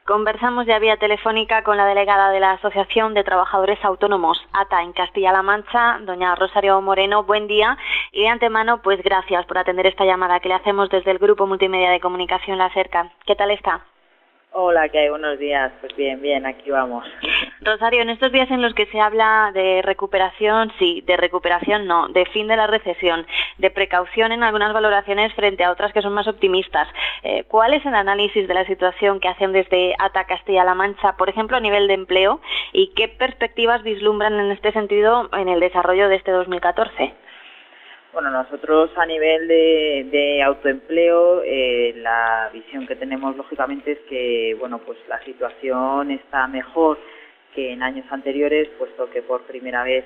Conversamos ya vía telefónica con la delegada de la Asociación de Trabajadores Autónomos, ATA, en Castilla-La Mancha, doña Rosario Moreno. Buen día y de antemano, pues gracias por atender esta llamada que le hacemos desde el Grupo Multimedia de Comunicación La Cerca. ¿Qué tal está? Hola, ¿qué hay? Buenos días. Pues bien, aquí vamos. Rosario, en estos días en los que se habla de recuperación, sí, de recuperación no, de fin de la recesión, de precaución en algunas valoraciones frente a otras que son más optimistas, ¿cuál es el análisis de la situación que hacen desde ATA Castilla-La Mancha, por ejemplo, a nivel de empleo, y qué perspectivas vislumbran en este sentido en el desarrollo de este 2014? Bueno, nosotros a nivel de autoempleo, la visión que tenemos lógicamente es que, bueno, pues la situación está mejor que en años anteriores, puesto que por primera vez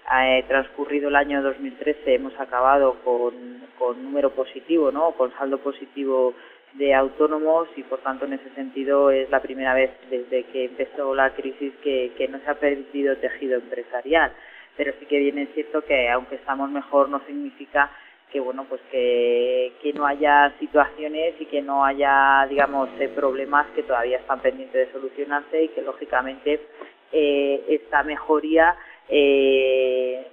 ha transcurrido el año 2013, hemos acabado con número positivo, ¿no? Con saldo positivo de autónomos y por tanto en ese sentido es la primera vez desde que empezó la crisis que no se ha perdido tejido empresarial. Pero sí que bien es cierto que aunque estamos mejor no significa que bueno pues que no haya situaciones y que no haya digamos problemas que todavía están pendientes de solucionarse y que lógicamente esta mejoría tiene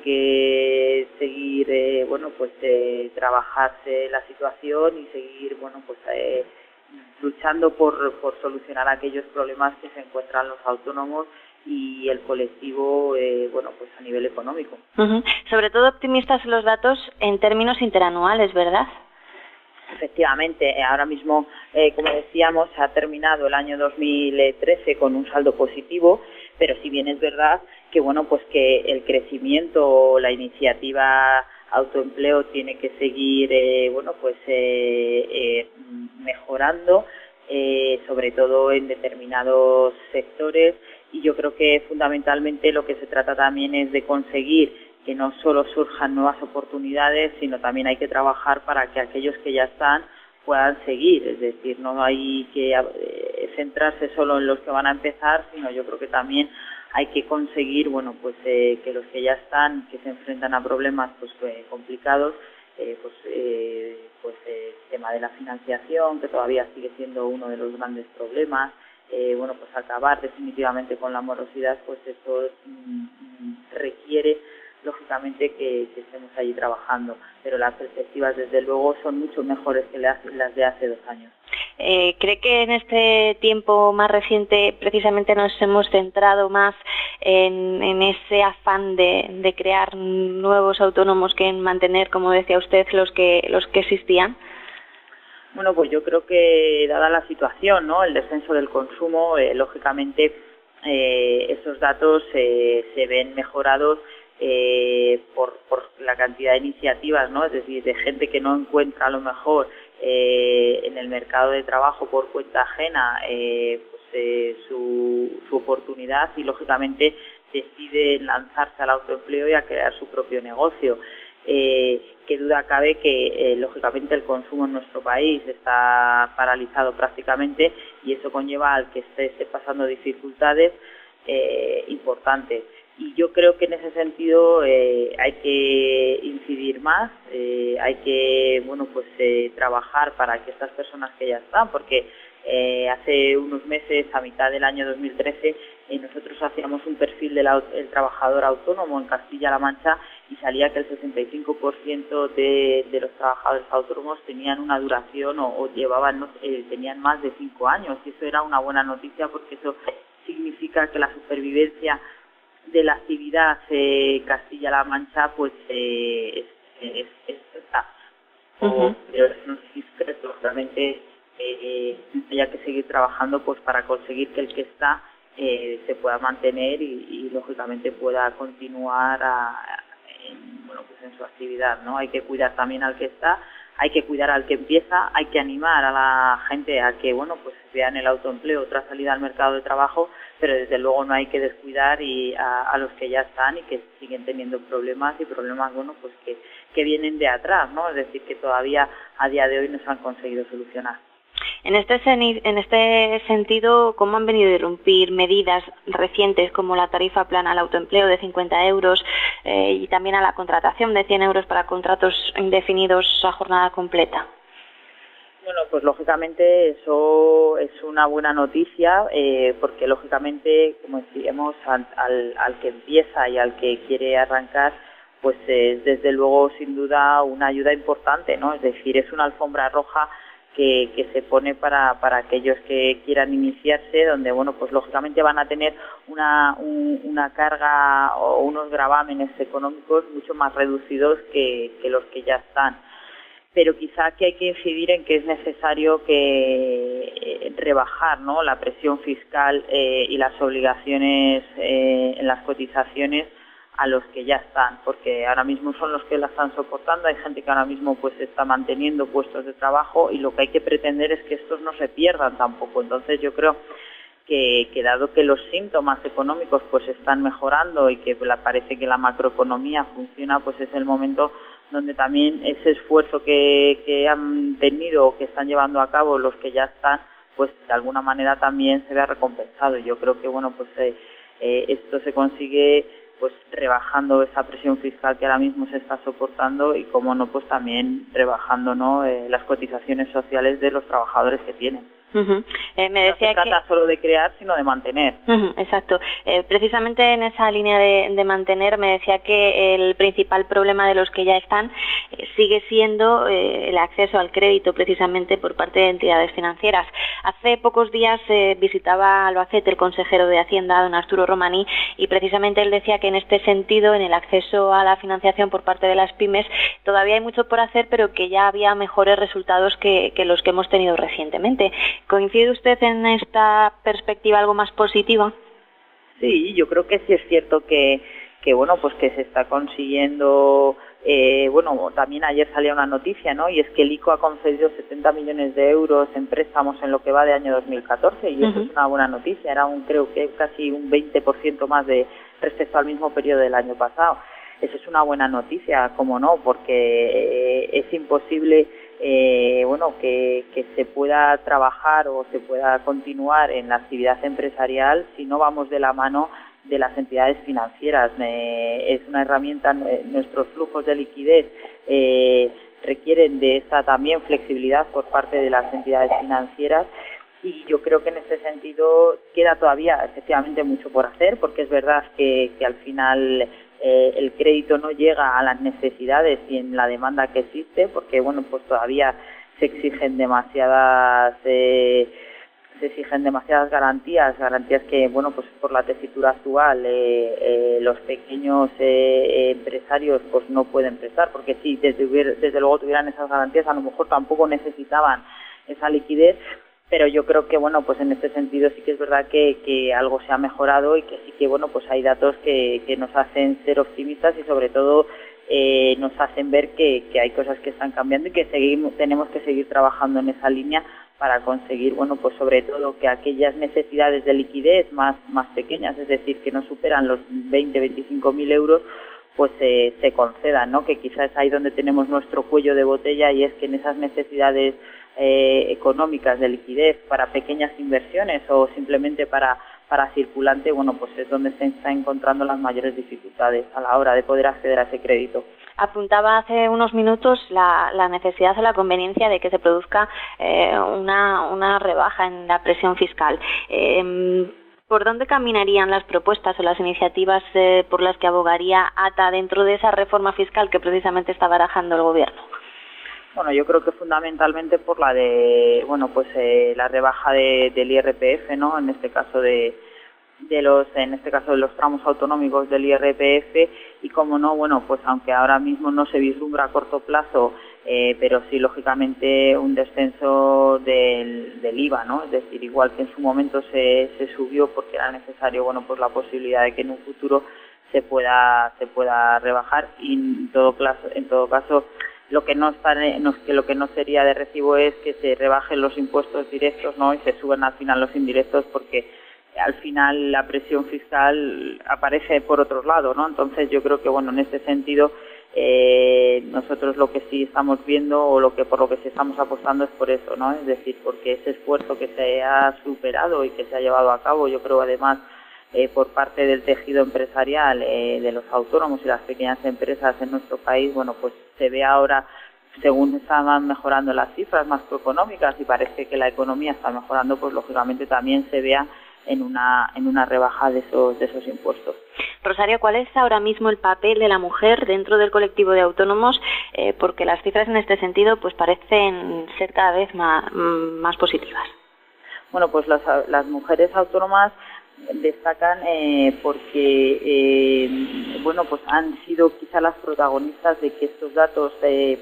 que seguir trabajarse la situación y seguir luchando por solucionar aquellos problemas que se encuentran los autónomos y el colectivo a nivel económico. Uh-huh. Sobre todo optimistas los datos en términos interanuales, ¿verdad? Efectivamente, ahora mismo, como decíamos, ha terminado el año 2013 con un saldo positivo, pero si bien es verdad que que el crecimiento, la iniciativa autoempleo tiene que seguir mejorando, sobre todo en determinados sectores. Y yo creo que fundamentalmente lo que se trata también es de conseguir que no solo surjan nuevas oportunidades, sino también hay que trabajar para que aquellos que ya están puedan seguir. Es decir, no hay que centrarse solo en los que van a empezar, sino yo creo que también hay que conseguir que los que ya están, que se enfrentan a problemas complicados, el tema de la financiación, que todavía sigue siendo uno de los grandes problemas, acabar definitivamente con la morosidad, pues esto requiere lógicamente que estemos allí trabajando, pero las perspectivas desde luego son mucho mejores que las de hace 2 años. ¿Cree que en este tiempo más reciente precisamente nos hemos centrado más en ese afán de crear nuevos autónomos que en mantener, como decía usted, los que existían? Bueno, pues yo creo que dada la situación, ¿no?, el descenso del consumo, lógicamente esos datos se ven mejorados por la cantidad de iniciativas, ¿no?, es decir, de gente que no encuentra a lo mejor en el mercado de trabajo por cuenta ajena su oportunidad y lógicamente decide lanzarse al autoempleo y a crear su propio negocio. Qué duda cabe que lógicamente el consumo en nuestro país está paralizado prácticamente y eso conlleva al que esté pasando dificultades importantes. Y yo creo que en ese sentido hay que incidir más, hay que trabajar para que estas personas que ya están, porque hace unos meses, a mitad del año 2013, nosotros hacíamos un perfil del trabajador autónomo en Castilla-La Mancha y salía que el 65% de los trabajadores autónomos tenían una duración tenían más de 5 años, y eso era una buena noticia porque eso significa que la supervivencia de la actividad Castilla-La Mancha está. Pero no significa que realmente haya que seguir trabajando para conseguir que el que está se pueda mantener y lógicamente pueda continuar en su actividad, ¿no? Hay que cuidar también al que está, hay que cuidar al que empieza, hay que animar a la gente a que vean el autoempleo otra salida al mercado de trabajo, pero desde luego no hay que descuidar a los que ya están y que siguen teniendo problemas que vienen de atrás, ¿no? Es decir, que todavía a día de hoy no se han conseguido solucionar. En este sentido, ¿cómo han venido a irrumpir medidas recientes como la tarifa plana al autoempleo de 50 euros y también a la contratación de 100 euros para contratos indefinidos a jornada completa? Bueno, pues lógicamente eso es una buena noticia, porque lógicamente, como decíamos, al que empieza y al que quiere arrancar, pues es desde luego sin duda una ayuda importante, ¿no? Es decir, es una alfombra roja que se pone para aquellos que quieran iniciarse, donde bueno, pues lógicamente van a tener una carga o unos gravámenes económicos mucho más reducidos que los que ya están. Pero quizá que hay que incidir en que es necesario que rebajar, ¿no?, la presión fiscal y las obligaciones en las cotizaciones a los que ya están, porque ahora mismo son los que la están soportando. Hay gente que ahora mismo pues está manteniendo puestos de trabajo y lo que hay que pretender es que estos no se pierdan tampoco. Entonces yo creo que dado que los síntomas económicos pues están mejorando y que parece que la macroeconomía funciona, pues es el momento donde también ese esfuerzo que han tenido o que están llevando a cabo los que ya están, pues de alguna manera también se vea recompensado. Yo creo que bueno, pues esto se consigue pues rebajando esa presión fiscal que ahora mismo se está soportando y, como no, pues también rebajando, ¿no?, las cotizaciones sociales de los trabajadores que tienen. Me decía no se trata solo de crear, sino de mantener. Exacto. Precisamente en esa línea de mantener, me decía que el principal problema de los que ya están sigue siendo el acceso al crédito, precisamente por parte de entidades financieras. Hace pocos días visitaba Albacete el consejero de Hacienda, don Arturo Romaní, y precisamente él decía que en este sentido, en el acceso a la financiación por parte de las pymes, todavía hay mucho por hacer, pero que ya había mejores resultados que los que hemos tenido recientemente. ¿Coincide usted en esta perspectiva algo más positiva? Sí, yo creo que sí es cierto que bueno, pues que se está consiguiendo. Bueno, también ayer salía una noticia, ¿no?, y es que el ICO ha concedido 70 millones de euros en préstamos en lo que va de año 2014, y eso es una buena noticia. Era creo que casi un 20% más respecto al mismo periodo del año pasado. Eso es una buena noticia, como no, porque es imposible bueno, que se pueda trabajar o se pueda continuar en la actividad empresarial si no vamos de la mano de las entidades financieras. Es una herramienta, nuestros flujos de liquidez requieren de esa también flexibilidad por parte de las entidades financieras, y yo creo que en este sentido queda todavía efectivamente mucho por hacer, porque es verdad que al final el crédito no llega a las necesidades y en la demanda que existe, porque bueno, pues todavía se exigen demasiadas garantías que bueno, pues por la tesitura actual los pequeños empresarios pues no pueden prestar, porque si desde luego tuvieran esas garantías, a lo mejor tampoco necesitaban esa liquidez. Pero yo creo que bueno, pues en este sentido sí que es verdad que algo se ha mejorado, y que sí que bueno, pues hay datos que nos hacen ser optimistas, y sobre todo nos hacen ver que hay cosas que están cambiando y que tenemos que seguir trabajando en esa línea para conseguir, bueno, pues sobre todo que aquellas necesidades de liquidez más pequeñas, es decir, que no superan los 20-25.000 euros, pues se concedan, ¿no? Que quizás es ahí donde tenemos nuestro cuello de botella, y es que en esas necesidades económicas de liquidez para pequeñas inversiones o simplemente para circulante, bueno, pues es donde se están encontrando las mayores dificultades a la hora de poder acceder a ese crédito. Apuntaba hace unos minutos la necesidad o la conveniencia de que se produzca una rebaja en la presión fiscal. ¿Por dónde caminarían las propuestas o las iniciativas por las que abogaría ATA dentro de esa reforma fiscal que precisamente está barajando el Gobierno? Bueno, yo creo que fundamentalmente por la de, bueno, pues la rebaja del IRPF, ¿no? En este caso de los tramos autonómicos del IRPF, y como no, bueno, pues aunque ahora mismo no se vislumbra a corto plazo, pero sí lógicamente un descenso del IVA, ¿no? Es decir, igual que en su momento se subió porque era necesario, bueno, pues la posibilidad de que en un futuro se pueda rebajar, y en todo caso lo que no sería de recibo es que se rebajen los impuestos directos, ¿no?, y se suban al final los indirectos, porque al final la presión fiscal aparece por otro lado, ¿no? Entonces yo creo que bueno, en este sentido nosotros lo que sí estamos viendo, o por lo que sí estamos apostando, es por eso, ¿no? Es decir, porque ese esfuerzo que se ha superado y que se ha llevado a cabo, yo creo además por parte del tejido empresarial, de los autónomos y las pequeñas empresas en nuestro país, bueno, pues se ve ahora según están mejorando las cifras macroeconómicas y parece que la economía está mejorando, pues lógicamente también se vea en una rebaja de esos impuestos. Rosario, ¿cuál es ahora mismo el papel de la mujer dentro del colectivo de autónomos? Porque las cifras en este sentido pues parecen ser cada vez más positivas. Bueno, pues las mujeres autónomas destacan porque bueno, pues han sido quizá las protagonistas de que estos datos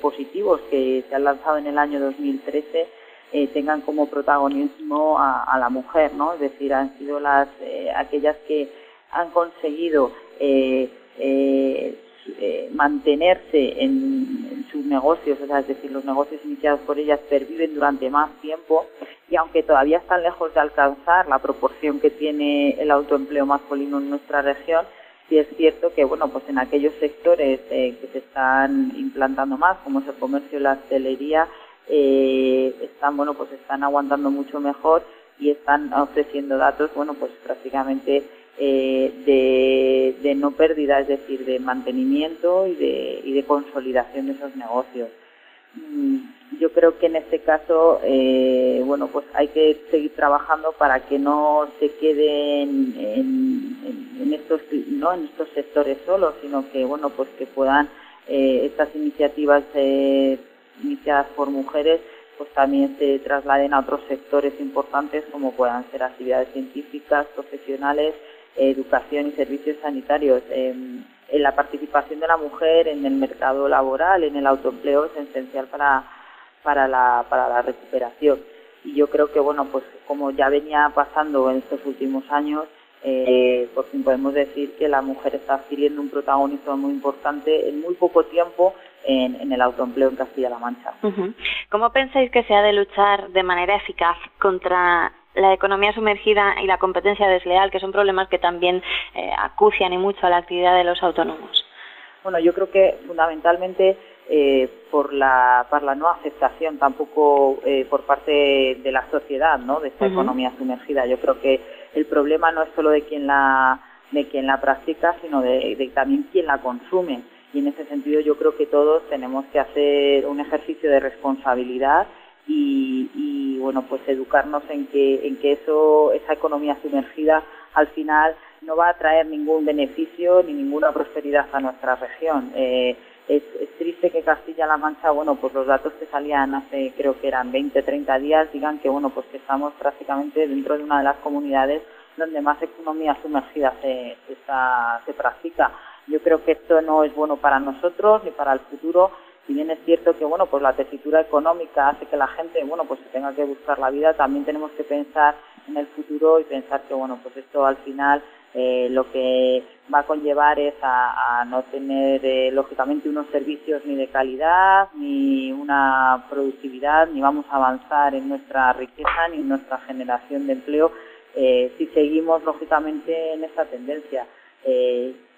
positivos que se han lanzado en el año 2013 tengan como protagonismo a la mujer, ¿no? Es decir, han sido aquellas que han conseguido mantenerse en sus negocios, o sea, es decir, los negocios iniciados por ellas perviven durante más tiempo, y aunque todavía están lejos de alcanzar la proporción que tiene el autoempleo masculino en nuestra región, sí es cierto que, bueno, pues en aquellos sectores que se están implantando más, como es el comercio y la hostelería, están aguantando mucho mejor y están ofreciendo datos, bueno, pues prácticamente de no pérdida, es decir, de mantenimiento y de consolidación de esos negocios. Yo creo que en este caso, bueno, pues hay que seguir trabajando para que no se queden en estos sectores solos, sino que, bueno, pues que puedan estas iniciativas iniciadas por mujeres pues también se trasladen a otros sectores importantes como puedan ser actividades científicas, profesionales, educación y servicios sanitarios. La participación de la mujer en el mercado laboral, en el autoempleo, es esencial para la recuperación. Y yo creo que, bueno, pues como ya venía pasando en estos últimos años, por fin podemos decir que la mujer está adquiriendo un protagonismo muy importante en muy poco tiempo en el autoempleo en Castilla-La Mancha. Uh-huh. ¿Cómo pensáis que se ha de luchar de manera eficaz contra la economía sumergida y la competencia desleal, que son problemas que también acucian y mucho a la actividad de los autónomos? Bueno, yo creo que fundamentalmente por la no aceptación tampoco por parte de la sociedad, ¿no?, de esta economía sumergida. Yo creo que el problema no es solo de quien la practica, sino de también quien la consume. Y en ese sentido yo creo que todos tenemos que hacer un ejercicio de responsabilidad y bueno, pues educarnos en que esa economía sumergida al final no va a traer ningún beneficio ni ninguna prosperidad a nuestra región. Es triste que Castilla-La Mancha, bueno, pues los datos que salían hace, creo que eran 20, 30 días, digan que, bueno, pues que estamos prácticamente dentro de una de las comunidades donde más economía sumergida se practica. Yo creo que esto no es bueno para nosotros ni para el futuro. Si bien es cierto que, bueno, pues la tesitura económica hace que la gente, bueno, pues se tenga que buscar la vida, también tenemos que pensar en el futuro y pensar que, bueno, pues esto al final lo que va a conllevar es a no tener, lógicamente, unos servicios ni de calidad, ni una productividad, ni vamos a avanzar en nuestra riqueza, ni en nuestra generación de empleo, si seguimos, lógicamente, en esta tendencia.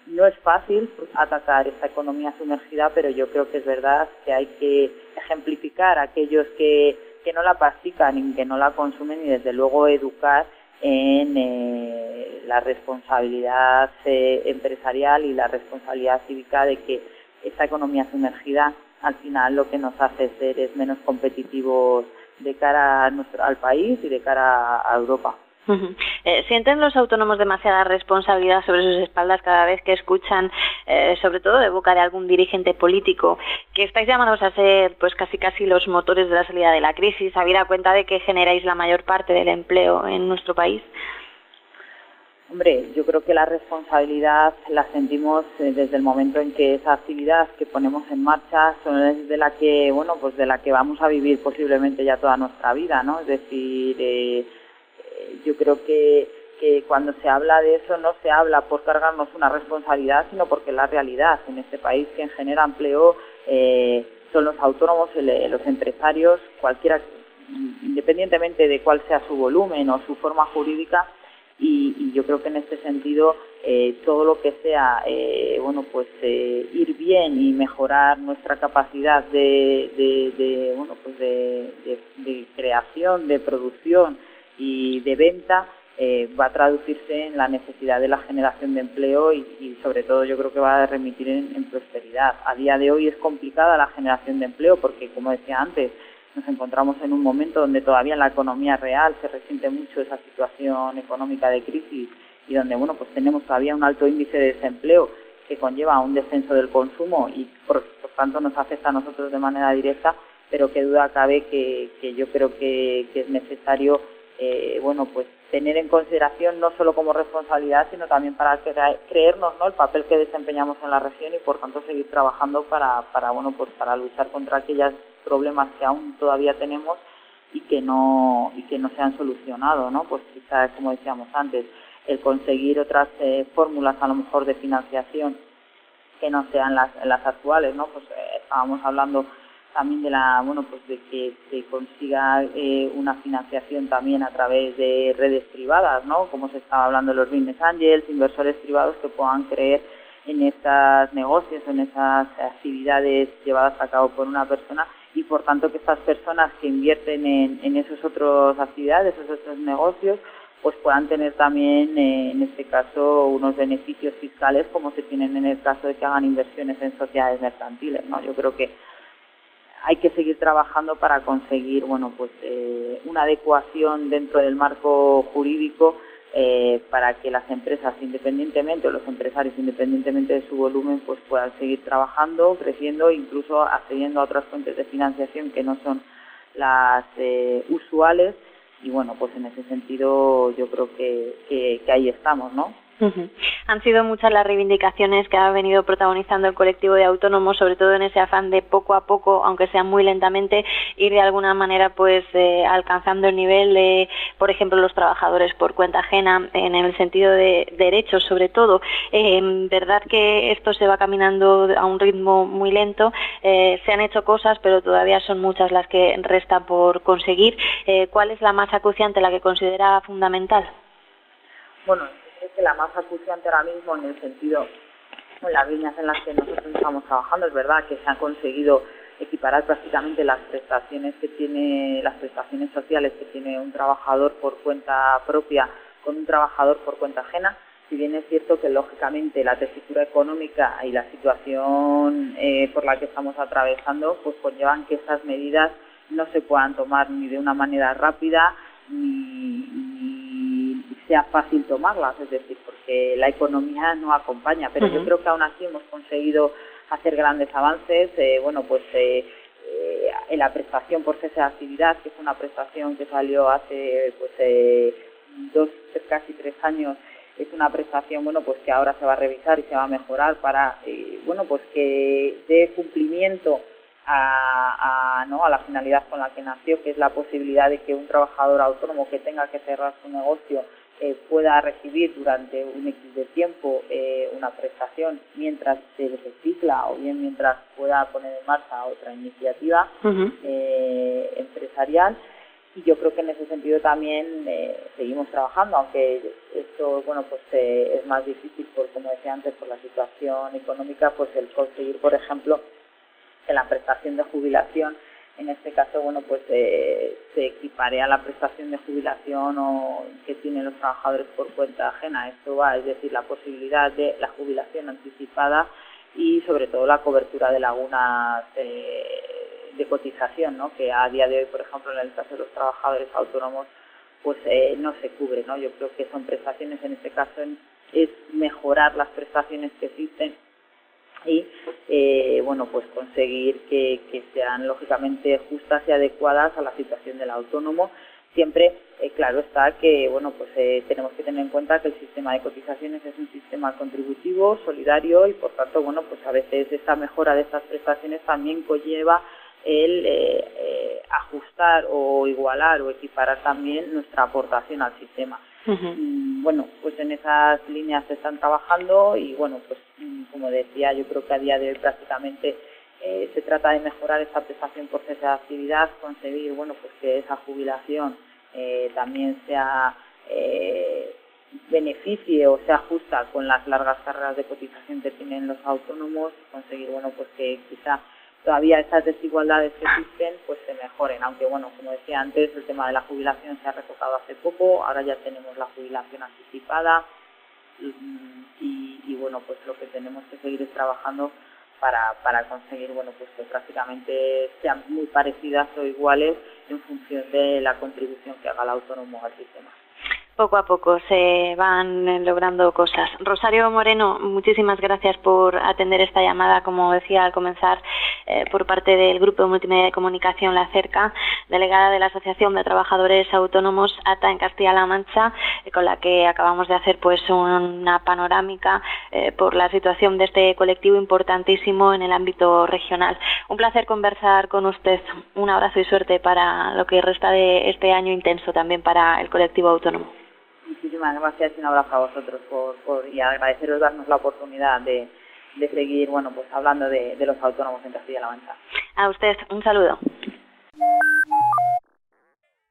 No es fácil atacar esta economía sumergida, pero yo creo que es verdad que hay que ejemplificar a aquellos que no la practican y que no la consumen y desde luego educar en la responsabilidad empresarial y la responsabilidad cívica de que esta economía sumergida al final lo que nos hace ser es menos competitivos de cara al país y de cara a Europa. Uh-huh. ¿Sienten los autónomos demasiada responsabilidad sobre sus espaldas cada vez que escuchan, sobre todo de boca de algún dirigente político, que estáis llamados a ser pues casi los motores de la salida de la crisis, habida cuenta de que generáis la mayor parte del empleo en nuestro país? Hombre, yo creo que la responsabilidad la sentimos desde el momento en que esa actividad que ponemos en marcha es de la que, bueno, pues de la que vamos a vivir posiblemente ya toda nuestra vida, ¿no? Es decir, yo creo que cuando se habla de eso no se habla por cargarnos una responsabilidad, sino porque la realidad en este país quien genera empleo son los autónomos, los empresarios, cualquiera, independientemente de cuál sea su volumen o su forma jurídica, y yo creo que en este sentido todo lo que sea bueno, pues ir bien y mejorar nuestra capacidad bueno, pues de creación, de producción y de venta va a traducirse en la necesidad de la generación de empleo y sobre todo yo creo que va a remitir en prosperidad. A día de hoy es complicada la generación de empleo porque, como decía antes, nos encontramos en un momento donde todavía en la economía real se resiente mucho esa situación económica de crisis y donde pues tenemos todavía un alto índice de desempleo que conlleva un descenso del consumo y por tanto nos afecta a nosotros de manera directa, pero qué duda cabe que yo creo que es necesario pues tener en consideración no solo como responsabilidad, sino también para creernos, ¿no?, el papel que desempeñamos en la región y por tanto seguir trabajando para luchar contra aquellos problemas que aún todavía tenemos y que no se han solucionado, ¿no? Pues quizás, como decíamos antes, el conseguir otras fórmulas a lo mejor de financiación que no sean las actuales, ¿no? Pues estábamos hablando también de que se consiga una financiación también a través de redes privadas, ¿no? Como se estaba hablando de los business angels, inversores privados que puedan creer en estos negocios, en esas actividades llevadas a cabo por una persona y por tanto que estas personas que invierten en esas otras actividades, esos otros negocios, pues puedan tener también, en este caso, unos beneficios fiscales como se tienen en el caso de que hagan inversiones en sociedades mercantiles, ¿no? Yo creo que hay que seguir trabajando para conseguir, una adecuación dentro del marco jurídico para que las empresas independientemente o los empresarios independientemente de su volumen pues puedan seguir trabajando, creciendo, incluso accediendo a otras fuentes de financiación que no son las usuales y pues en ese sentido yo creo que ahí estamos, ¿no? Uh-huh. Han sido muchas las reivindicaciones que ha venido protagonizando el colectivo de autónomos, sobre todo en ese afán de poco a poco, aunque sea muy lentamente, ir de alguna manera alcanzando el nivel de, por ejemplo, los trabajadores por cuenta ajena, en el sentido de derechos sobre todo. Verdad que esto se va caminando a un ritmo muy lento, se han hecho cosas, pero todavía son muchas las que resta por conseguir. ¿Cuál es la más acuciante, la que considera fundamental? Es que la más acuciante ahora mismo en el sentido, en las líneas en las que nosotros estamos trabajando, es verdad que se han conseguido equiparar prácticamente las prestaciones sociales que tiene un trabajador por cuenta propia con un trabajador por cuenta ajena, si bien es cierto que lógicamente la tesitura económica y la situación por la que estamos atravesando pues conllevan que estas medidas no se puedan tomar ni de una manera rápida ni sea fácil tomarlas, es decir, porque la economía no acompaña, pero yo creo que aún así hemos conseguido hacer grandes avances, en la prestación por cese de actividad, que es una prestación que salió hace casi 3 años, es una prestación que ahora se va a revisar y se va a mejorar para que dé cumplimiento a la finalidad con la que nació, que es la posibilidad de que un trabajador autónomo que tenga que cerrar su negocio pueda recibir durante un X de tiempo una prestación mientras se recicla o bien mientras pueda poner en marcha otra iniciativa empresarial. Y yo creo que en ese sentido también seguimos trabajando, aunque esto es más difícil como decía antes, por la situación económica, pues el conseguir, por ejemplo, que la prestación de jubilación, en este caso, se equipare a la prestación de jubilación que tienen los trabajadores por cuenta ajena. Esto es decir, la posibilidad de la jubilación anticipada y, sobre todo, la cobertura de lagunas de cotización, ¿no? Que a día de hoy, por ejemplo, en el caso de los trabajadores autónomos, no se cubre, ¿no? Yo creo que son prestaciones, en este caso, es mejorar las prestaciones que existen y conseguir que sean lógicamente justas y adecuadas a la situación del autónomo. Siempre, claro está que tenemos que tener en cuenta que el sistema de cotizaciones es un sistema contributivo, solidario y por tanto a veces esta mejora de estas prestaciones también conlleva el ajustar o igualar o equiparar también nuestra aportación al sistema. En esas líneas se están trabajando y como decía, yo creo que a día de hoy prácticamente se trata de mejorar esta prestación por cese de actividad, conseguir que esa jubilación también sea beneficie o sea justa con las largas carreras de cotización que tienen los autónomos, conseguir que quizá todavía estas desigualdades que existen pues se mejoren, aunque bueno, como decía antes, el tema de la jubilación se ha retocado hace poco, ahora ya tenemos la jubilación anticipada y bueno, pues lo que tenemos que seguir es trabajando para conseguir bueno, pues que prácticamente sean muy parecidas o iguales en función de la contribución que haga el autónomo al sistema. Poco a poco se van logrando cosas. Rosario Moreno, muchísimas gracias por atender esta llamada, como decía al comenzar, por parte del Grupo Multimedia de Comunicación La Cerca, delegada de la Asociación de Trabajadores Autónomos ATA en Castilla-La Mancha, con la que acabamos de hacer pues una panorámica por la situación de este colectivo importantísimo en el ámbito regional. Un placer conversar con usted. Un abrazo y suerte para lo que resta de este año intenso también para el colectivo autónomo. Muchísimas gracias y un abrazo a vosotros y agradeceros darnos la oportunidad de seguir bueno, pues hablando de los autónomos en Castilla-La Mancha. A usted, un saludo.